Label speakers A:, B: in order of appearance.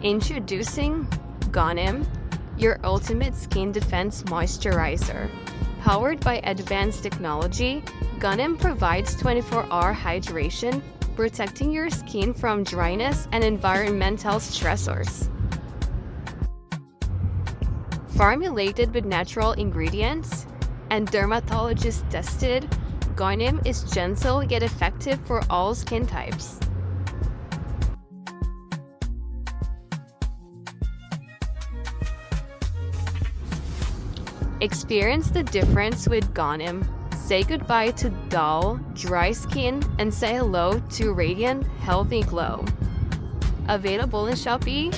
A: Introducing GONIM, your ultimate skin defense moisturizer. Powered by advanced technology, GONIM provides 24-hour hydration, protecting your skin from dryness and environmental stressors. Formulated with natural ingredients and dermatologist-tested, GONIM is gentle yet effective for all skin types. Experience the difference with GONIM. Say goodbye to dull, dry skin and say hello to radiant, healthy glow. Available in Shopee.